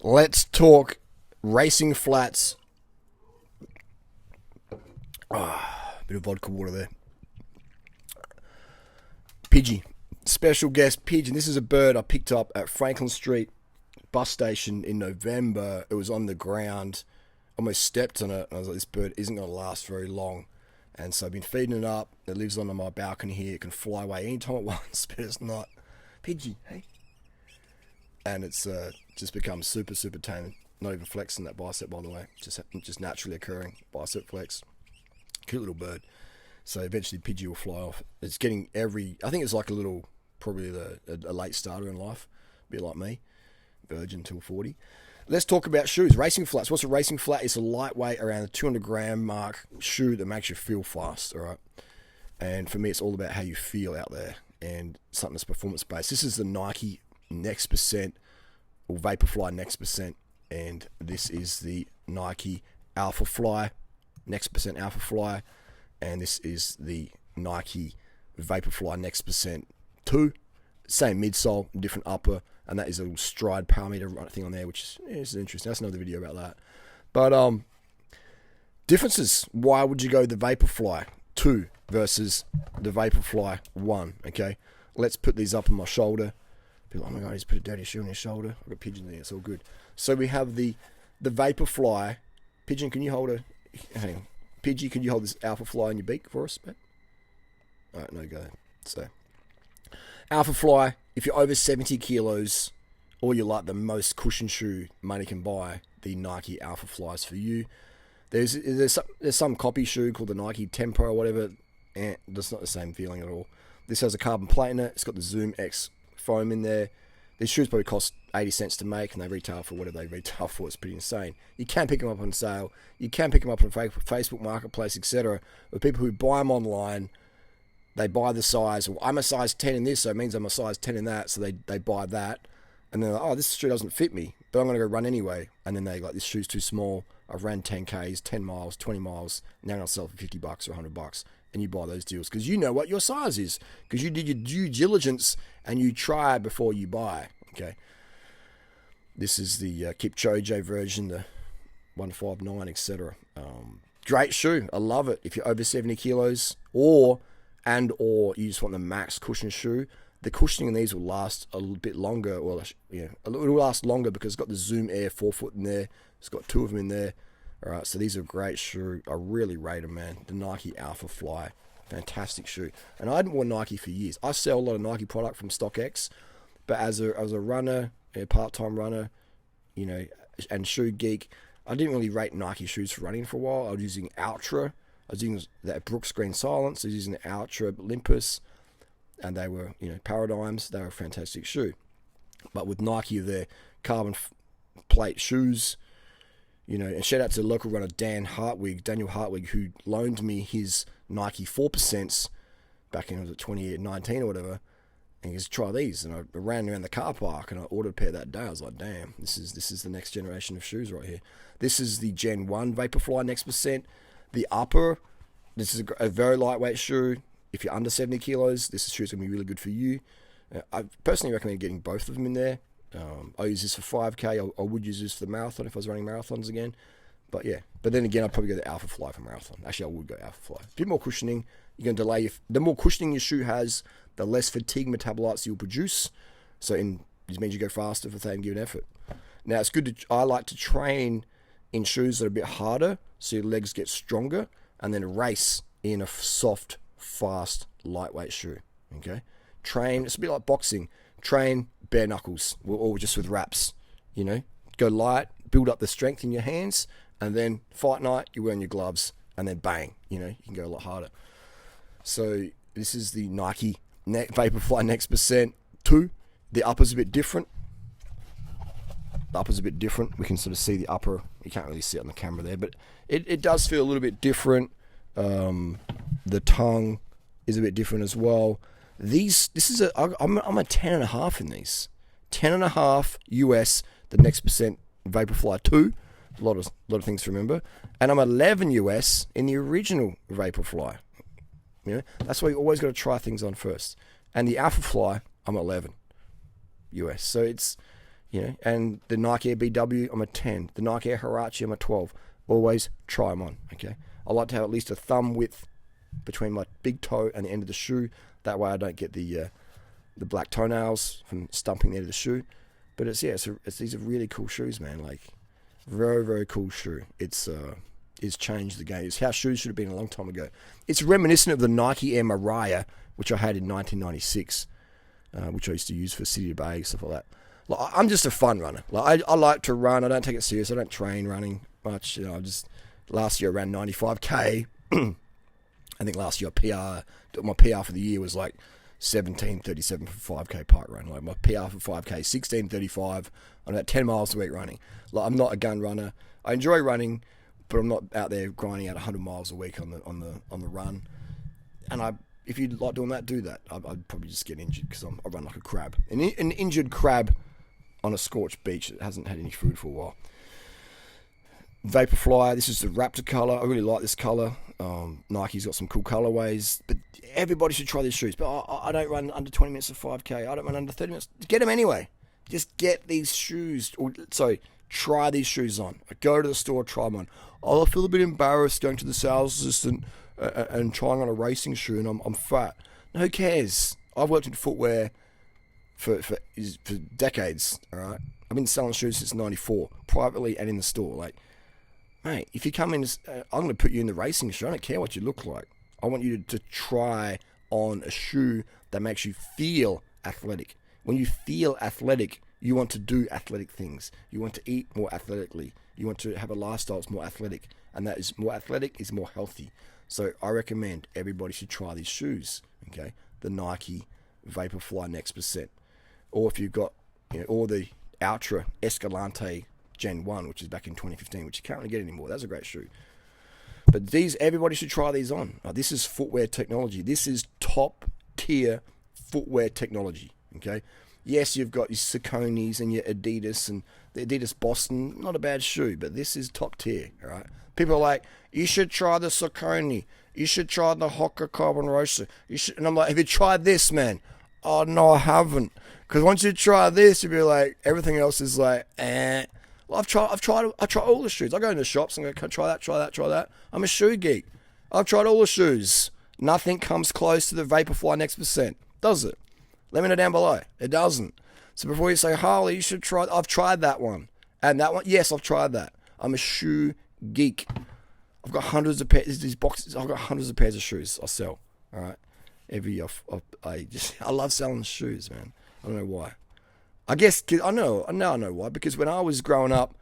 Let's talk racing flats. Bit of vodka water there. Pidgey. Special guest pigeon. This is a bird I picked up at Franklin Street bus station in November. It was on the ground. Almost stepped on it. I was like, this bird isn't going to last very long. And so I've been feeding it up. It lives on my balcony here. It can fly away anytime it wants, but it's not. Pidgey, hey? And it's just become super, super tame. Not even flexing that bicep, by the way. Just naturally occurring bicep flex. Cute little bird. So eventually Pidgey will fly off. It's getting I think it's like a little, probably a late starter in life. A bit like me. Virgin till 40. Let's talk about shoes. Racing flats. What's a racing flat? It's a lightweight, around the 200 gram mark shoe that makes you feel fast, all right? And for me, it's all about how you feel out there and something that's performance-based. This is the Nike Next Percent, or Vaporfly Next Percent, and this is the Nike Alphafly, Next Percent Alphafly, and this is the Nike Vaporfly Next Percent 2. Same midsole, different upper, and that is a little stride parameter thing on there, which is interesting. That's another video about that. But differences. Why would you go the Vaporfly 2 versus the Vaporfly 1? Okay, let's put these up on my shoulder. People, oh my god, he's put a dirty shoe on his shoulder. I've got pigeon there, it's all good. So we have the Vaporfly. Pigeon, can you hold hang on. Pidgey, can you hold this Alphafly in your beak for us, mate? Alright, no go. So Alphafly, if you're over 70 kilos, or you're like the most cushion shoe money can buy, the Nike Alphafly is for you. There's some copy shoe called the Nike Tempo or whatever, and that's not the same feeling at all. This has a carbon plate in it. It's got the Zoom X foam in there. These shoes probably cost 80 cents to make, and they retail for whatever they retail for. It's pretty insane. You can pick them up on sale. You can pick them up on Facebook Marketplace, etc. With people who buy them online, they buy the size. Well, I'm a size 10 in this, so it means I'm a size 10 in that. So they buy that, and they're like, oh, this shoe doesn't fit me, but I'm going to go run anyway. And then they like, this shoe's too small. I've ran 10Ks, 10 miles, 20 miles. Now I'm going to sell it for $50 or $100. And you buy those deals because you know what your size is, because you did your due diligence and you try before you buy. Okay, this is the Kipchoge version, the 159, etc. Great shoe, I love it. If you're over 70 kilos, or you just want the max cushion shoe, the cushioning in these will last a little bit longer. Well, yeah, it will last longer because it's got the Zoom Air 4-foot in there. It's got 2 of them in there. All right, so these are great shoe. I really rate them, man. The Nike Alphafly, fantastic shoe. And I hadn't worn Nike for years. I sell a lot of Nike product from StockX, but as a runner, a part-time runner, you know, and shoe geek, I didn't really rate Nike shoes for running for a while. I was using Ultra. I was using that Brooks Green Silence. I was using the Ultra Olympus, and they were, you know, paradigms. They were a fantastic shoe. But with Nike, their carbon plate shoes, you know, and shout out to the local runner Daniel Hartwig, who loaned me his Nike 4% back in 2019 or whatever. And he goes, try these. And I ran around the car park and I ordered a pair that day. I was like, damn, this is the next generation of shoes right here. This is the Gen 1 Vaporfly Next Percent. The upper, this is a very lightweight shoe. If you're under 70 kilos, this shoe is going to be really good for you. I personally recommend getting both of them in there. I use this for 5K. I would use this for the marathon if I was running marathons again. But yeah, but then again, I'd probably go the Alphafly for marathon. Actually, I would go Alphafly. A bit more cushioning. You're going to delay. The more cushioning your shoe has, the less fatigue metabolites you'll produce. So this means you go faster for the same given effort. Now, it's good I like to train in shoes that are a bit harder, so your legs get stronger, and then race in a soft, fast, lightweight shoe. Okay? Train, it's a bit like boxing. Train bare knuckles, or just with wraps. You know, go light, build up the strength in your hands, and then fight night, you're wearing your gloves, and then bang, you know, you can go a lot harder. So this is the Nike Vaporfly Next Percent 2. The upper's a bit different. We can sort of see the upper. You can't really see it on the camera there, but it does feel a little bit different. The tongue is a bit different as well. I'm a 10.5 in these. 10.5 US, the Next Percent Vaporfly 2. A lot of things to remember. And I'm 11 US in the original Vaporfly. You know, that's why you always got to try things on first. And the Alphafly, I'm 11 US. So it's, And the Nike Air BW, I'm a 10. The Nike Air Huarache, I'm a 12. Always try them on, okay? I like to have at least a thumb width between my big toe and the end of the shoe. That way I don't get the black toenails from stumping the end of the shoe. But these are really cool shoes, man. Like, very, very cool shoe. It's changed the game. It's how shoes should have been a long time ago. It's reminiscent of the Nike Air Mariah, which I had in 1996, which I used to use for City of Bay, stuff like that. Like, I'm just a fun runner. Like, I like to run. I don't take it serious. I don't train running much. Last year I ran 95k. I think last year my PR for the year was like 17:37 for 5k park run. Like, my PR for 5k 16:35. I'm about 10 miles a week running. Like, I'm not a gun runner. I enjoy running, but I'm not out there grinding out 100 miles a week on the run. And if you like doing that, do that. I'd probably just get injured because I run like a crab. An injured crab on a scorched beach that hasn't had any food for a while. Vaporfly, this is the Raptor color. I really like this color. Nike's got some cool colorways, but everybody should try these shoes. But I don't run under 20 minutes of 5k. I don't run under 30 minutes. Get them anyway. Just get these shoes. Try these shoes on. Go to the store, try them on. I feel a bit embarrassed going to the sales assistant and trying on a racing shoe, and I'm fat. No, who cares? I've worked in footwear for decades. All right, I've been selling shoes since '94, privately and in the store. Like, mate, if you come in, I'm going to put you in the racing shoe. I don't care what you look like. I want you to try on a shoe that makes you feel athletic. When you feel athletic, you want to do athletic things. You want to eat more athletically. You want to have a lifestyle that's more athletic. And that is more athletic is more healthy. So I recommend everybody should try these shoes. Okay, the Nike Vaporfly Next Percent. Or if you've got or the Ultra Escalante Gen 1, which is back in 2015, which you can't really get anymore. That's a great shoe. But everybody should try these on. This is footwear technology. This is top tier footwear technology. Okay. Yes, you've got your Sauconys and your Adidas, and the Adidas Boston, not a bad shoe, but this is top tier, all right? People are like, you should try the Saucony. You should try the Hoka Carbon Racer. And I'm like, have you tried this, man? Oh, no, I haven't. Because once you try this, you'll be like, everything else is like, eh. Well, I try all the shoes. I go into shops and go, can I try that. I'm a shoe geek. I've tried all the shoes. Nothing comes close to the Vaporfly Next Percent, does it? Let me know down below. It doesn't. So before you say, Harley, you should try. I've tried that one. And that one, yes, I've tried that. I'm a shoe geek. I've got hundreds of pairs. These boxes. I've got hundreds of pairs of shoes I sell. All right. Every year, I love selling shoes, man. I don't know why. I guess I know why. Because when I was growing up,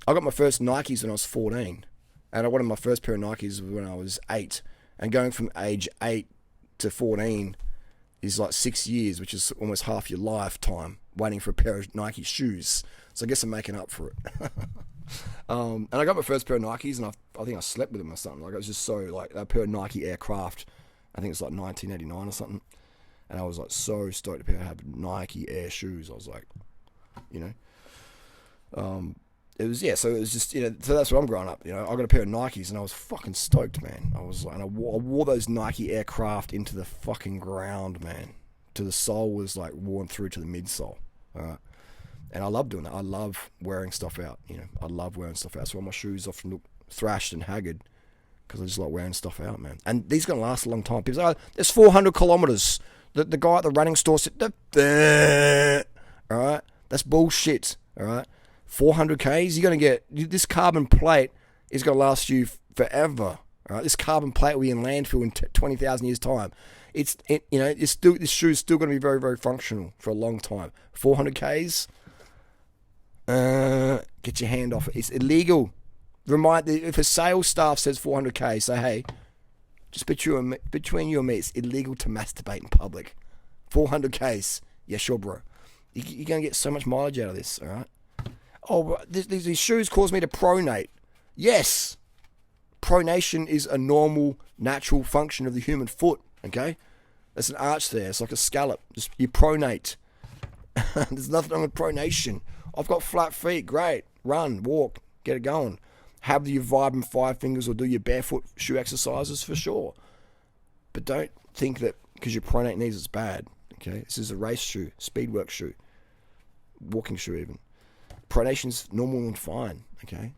I got my first Nikes when I was 14, and I wanted my first pair of Nikes when I was 8. And going from age 8 to 14 is like 6 years, which is almost half your lifetime waiting for a pair of Nike shoes. So I guess I'm making up for it. And I got my first pair of Nikes, and I think I slept with them or something. Like, it was just so, like, that pair of Nike Aircraft, I think it's like 1989 or something. And I was like so stoked to have Nike Air shoes. I was like, it was just, so that's what I'm growing up. I got a pair of Nikes and I was fucking stoked, man. I was like, and I wore those Nike Aircraft into the fucking ground, man. To the sole was like worn through to the midsole. And I love doing that. I love wearing stuff out. I love wearing stuff out. That's why my shoes often look thrashed and haggard, because I just like wearing stuff out, man. And these are going to last a long time. People say, there's 400 kilometers. The guy at the running store said, all right, that's bullshit, all right. 400 Ks, you're going to get, this carbon plate is going to last you forever, all right. This carbon plate will be in landfill in 20,000 years' time. This shoe's still going to be very, very functional for a long time. 400 Ks, get your hand off it. It's illegal. If a sales staff says 400 Ks, say, hey, just between you and me, it's illegal to masturbate in public. 400 Ks. Yeah, sure, bro. You're going to get so much mileage out of this, all right? Oh, these shoes cause me to pronate. Yes. Pronation is a normal, natural function of the human foot, okay? There's an arch there. It's like a scallop. Just you pronate. There's nothing wrong with pronation. I've got flat feet. Great. Run, walk, get it going. Have your vibrant 5 fingers or do your barefoot shoe exercises for sure. But don't think that because you pronate knees it's bad. Okay, this is a race shoe, speedwork shoe. walking shoe even. Pronation's normal and fine, okay?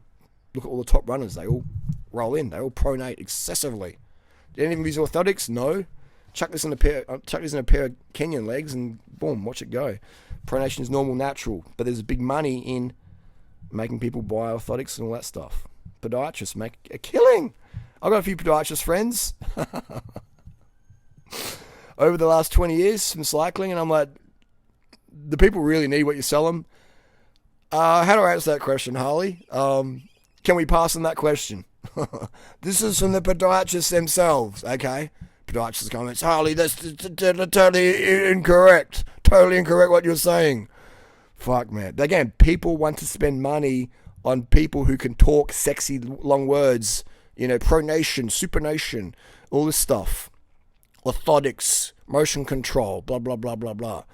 Look at all the top runners. They all roll in. They all pronate excessively. Did any of them use orthotics? No. Chuck this in a pair of Kenyan legs and boom, watch it go. Pronation is normal, natural, but there's big money in making people buy orthotics and all that stuff. Podiatrists make a killing. I've got a few podiatrist friends over the last 20 years from cycling, and I'm like, the people really need what you sell them. How do I answer that question, Harley? Can we pass on that question? This is from the podiatrists themselves, okay? Podiatrist comments, Harley, that's totally incorrect. Totally incorrect what you're saying. Fuck, man. Again, people want to spend money on people who can talk sexy, long words. Pronation, supination, all this stuff. Orthotics, motion control, blah, blah, blah, blah, blah.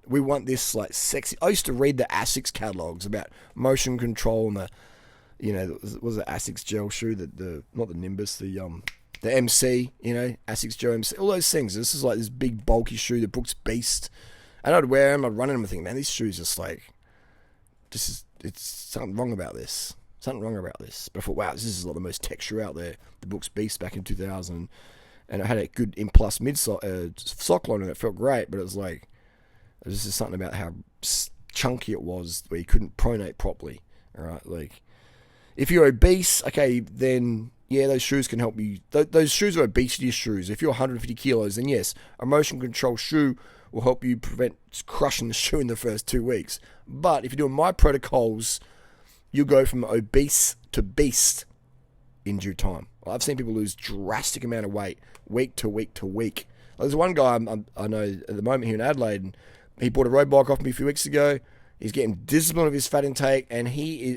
We want this, like, sexy. I used to read the ASICS catalogs about motion control and what was the ASICS gel shoe, not the Nimbus, the MC, ASICS Gel MC, all those things. This is like this big bulky shoe, the Brooks Beast. And I'd wear them, I'd run in them and think, man, these shoes just like, it's something wrong about this. Something wrong about this. But I thought, wow, this is like the most texture out there. The Brooks Beast back in 2000. And it had a good M+ mid sock line and it felt great, but it was just something about how chunky it was where you couldn't pronate properly. All right, like, if you're obese, okay, then yeah, those shoes can help you. Those shoes are obesity shoes. If you're 150 kilos, then yes, a motion control shoe will help you prevent crushing the shoe in the first 2 weeks. But if you're doing my protocols, you'll go from obese to beast in due time. I've seen people lose drastic amount of weight week to week to week. There's one guy I know at the moment here in Adelaide, and he bought a road bike off me a few weeks ago. He's getting discipline of his fat intake, and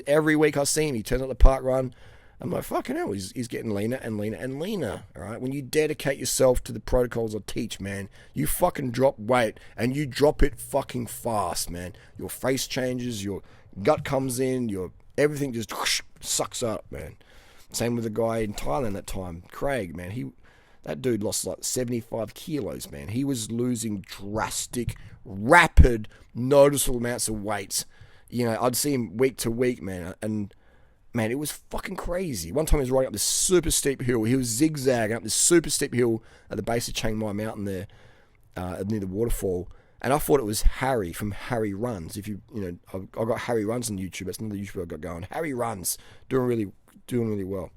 every week I see him, he turns up the park run. I'm like, fucking hell, he's getting leaner and leaner and leaner, all right? When you dedicate yourself to the protocols I teach, man, you fucking drop weight, and you drop it fucking fast, man. Your face changes, your gut comes in, everything just sucks up, man. Same with the guy in Thailand that time, Craig, man. That dude lost like 75 kilos, man. He was losing drastic, rapid, noticeable amounts of weight. I'd see him week to week, man, and man, it was fucking crazy. One time he was riding up this super steep hill. He was zigzagging up this super steep hill at the base of Chiang Mai Mountain there, near the waterfall. And I thought it was Harry from Harry Runs. I've got Harry Runs on YouTube. That's another YouTuber I've got going. Harry Runs, doing really well.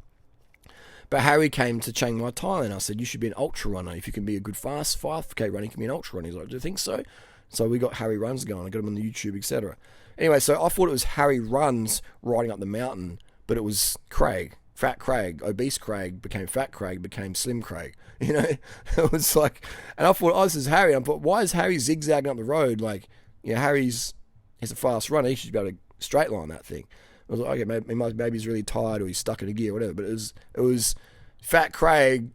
But Harry came to Chiang Mai, Thailand. I said, you should be an ultra runner. If you can be a good fast 5K runner, you can be an ultra runner. He's like, do you think so? So we got Harry Runs going. I got him on the YouTube, etc. Anyway, so I thought it was Harry Runs riding up the mountain, but it was Craig. Fat Craig, obese Craig became Fat Craig, became Slim Craig. It was like, and I thought, oh, this is Harry. And I thought, why is Harry zigzagging up the road? Like, he's a fast runner. He should be able to straight line that thing. I was like, okay, maybe he's really tired or he's stuck in a gear, whatever. But it was Fat Craig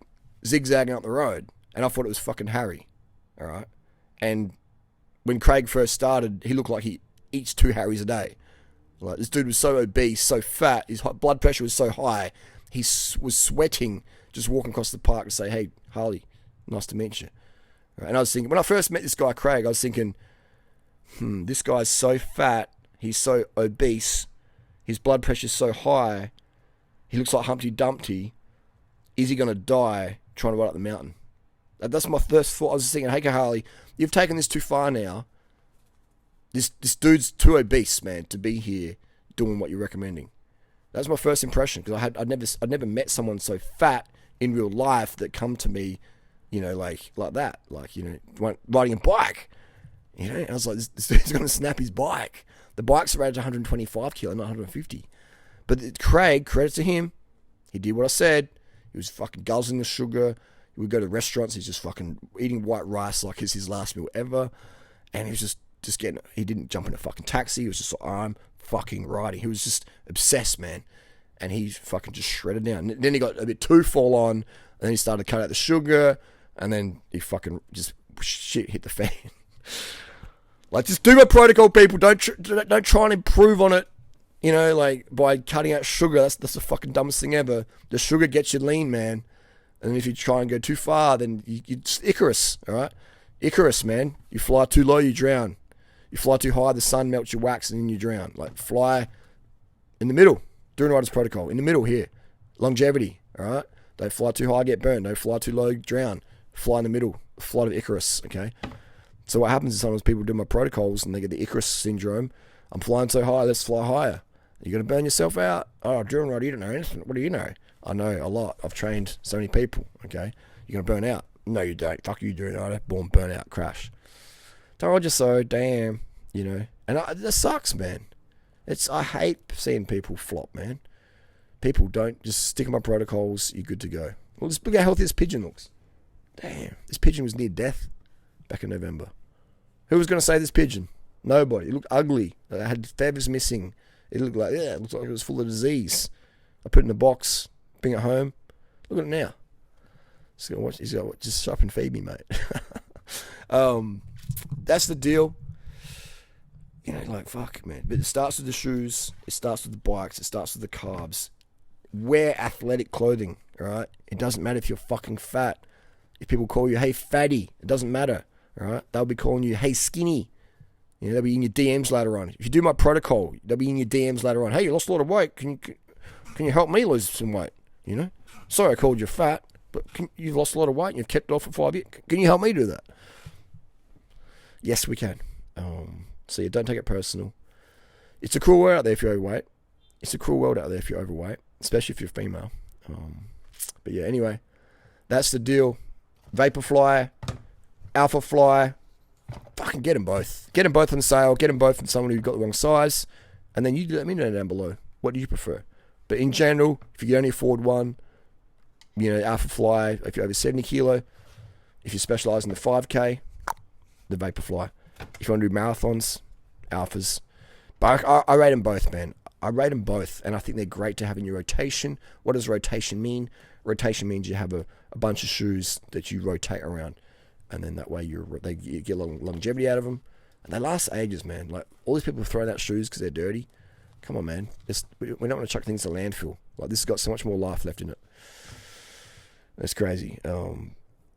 zigzagging up the road, and I thought it was fucking Harry. All right, and when Craig first started, he looked like he eats 2 Harrys a day. Like, this dude was so obese, so fat, his blood pressure was so high, he was sweating just walking across the park to say, hey, Harley, nice to meet you. Right, and I was thinking, when I first met this guy, Craig, I was thinking, this guy's so fat, he's so obese, his blood pressure's so high, he looks like Humpty Dumpty, is he going to die trying to ride up the mountain? That's my first thought. I was just thinking, hey, Harley, you've taken this too far now. This dude's too obese, man, to be here doing what you're recommending. That's my first impression, because I'd never met someone so fat in real life that come to me, like that, like riding a bike, And I was like, this dude's gonna snap his bike. The bike's rated 125 kilo, not 150. But Craig, credit to him, he did what I said. He was fucking guzzling the sugar. We go to restaurants, he's just fucking eating white rice like it's his last meal ever. And he was just getting, he didn't jump in a fucking taxi. He was just like, I'm fucking riding. He was just obsessed, man. And he fucking just shredded down. And then he got a bit too full on. And then he started to cut out the sugar. And then he fucking just shit hit the fan. Like, just do my protocol, people. Don't try and improve on it. Like, by cutting out sugar. That's the fucking dumbest thing ever. The sugar gets you lean, man. And if you try and go too far, then it's Icarus, all right? Icarus, man. You fly too low, you drown. You fly too high, the sun melts your wax and then you drown. Like, fly in the middle. Durianrider's protocol. In the middle here. Longevity, all right? Don't fly too high, get burned. Don't fly too low, drown. Fly in the middle. Flight of Icarus, okay? So what happens is sometimes people do my protocols and they get the Icarus Syndrome. I'm flying so high, let's fly higher. You're going to burn yourself out? Oh, Durianrider, you don't know anything. What do you know? I know a lot. I've trained so many people, okay? You're going to burn out. No, you don't. Fuck you, Durianrider. Born, burn out, crash. Told you so, damn. You know? And that sucks, man. I hate seeing people flop, man. People don't just stick on my protocols, you're good to go. Well, just look how healthy this pigeon looks. Damn, this pigeon was near death back in November. Who was going to save this pigeon? Nobody. It looked ugly. It had feathers missing. It looked like, it looked like it was full of disease. I put it in a box, bring it home. Look at it now. He's got just shop and feed me, mate. That's the deal. You know, like, fuck, man. But it starts with the shoes. It starts with the bikes. It starts with the carbs. Wear athletic clothing, all right? It doesn't matter if you're fucking fat. If people call you, hey, fatty, it doesn't matter, all right? They'll be calling you, hey, skinny. You know, they'll be in your DMs later on. If you do my protocol, they'll be in your DMs later on. Hey, you lost a lot of weight. Can you help me lose some weight? You know? Sorry I called you fat, but you've lost a lot of weight and you've kept it off for 5 years. Can you help me do that? Yes, we can. So yeah, don't take it personal. It's a cruel world out there if you're overweight. It's a cruel world out there if you're overweight, especially if you're female. But yeah, anyway, that's the deal. Vaporfly, Alphafly, fucking get them both. Get them both on sale. Get them both from someone who got the wrong size. And then you let me know down below. What do you prefer? But in general, if you can only afford one, you know, Alphafly, if you're over 70 kilo, if you specialize in the 5K, the Vaporfly. If you want to do marathons, Alphas. But I rate them both, man. I rate them both, and I think they're great to have in your rotation. What does rotation mean? Rotation means you have a bunch of shoes that you rotate around, and then that way you get longevity out of them, and they last ages, man. Like, all these people throwing out shoes because they're dirty. Come on, man. We don't want to chuck things to landfill. Like, this has got so much more life left in it. That's crazy.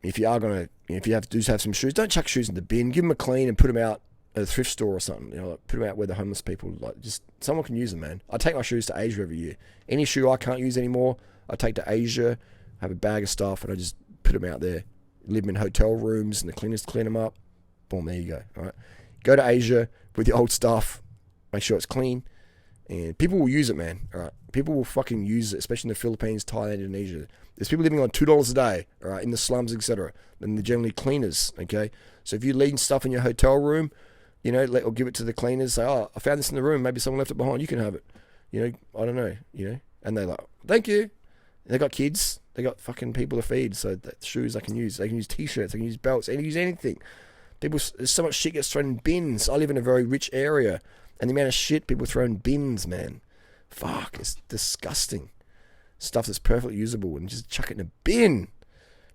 If you are gonna, if you do have some shoes, don't chuck shoes in the bin. Give them a clean and put them out at a thrift store or something. You know, like, put them out where the homeless people, like, just someone can use them, man. I take my shoes to Asia every year. Any shoe I can't use anymore, I take to Asia, have a bag of stuff, and I just put them out there. Live in hotel rooms, and the cleaners clean them up. Boom, there you go. All right, go to Asia with your old stuff. Make sure it's clean, and people will use it, man. All right, people will fucking use it, especially in the Philippines, Thailand, Indonesia. There's people living on $2 a day, all right, in the slums, etc. And they're generally cleaners, okay? So if you leave stuff in your hotel room, you know, or give it to the cleaners, say, oh, I found this in the room, maybe someone left it behind, you can have it. You know, I don't know, you know? And they're like, thank you. They got kids, they got fucking people to feed, so that shoes they can use t-shirts, they can use belts, they can use anything. There's so much shit gets thrown in bins. I live in a very rich area, and the amount of shit people throw in bins, man. Fuck, it's disgusting. Stuff that's perfectly usable and just chuck it in a bin.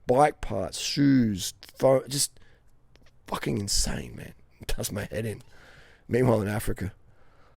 Bike parts, shoes, phone, just fucking insane, man. It does my head in. Meanwhile, in Africa,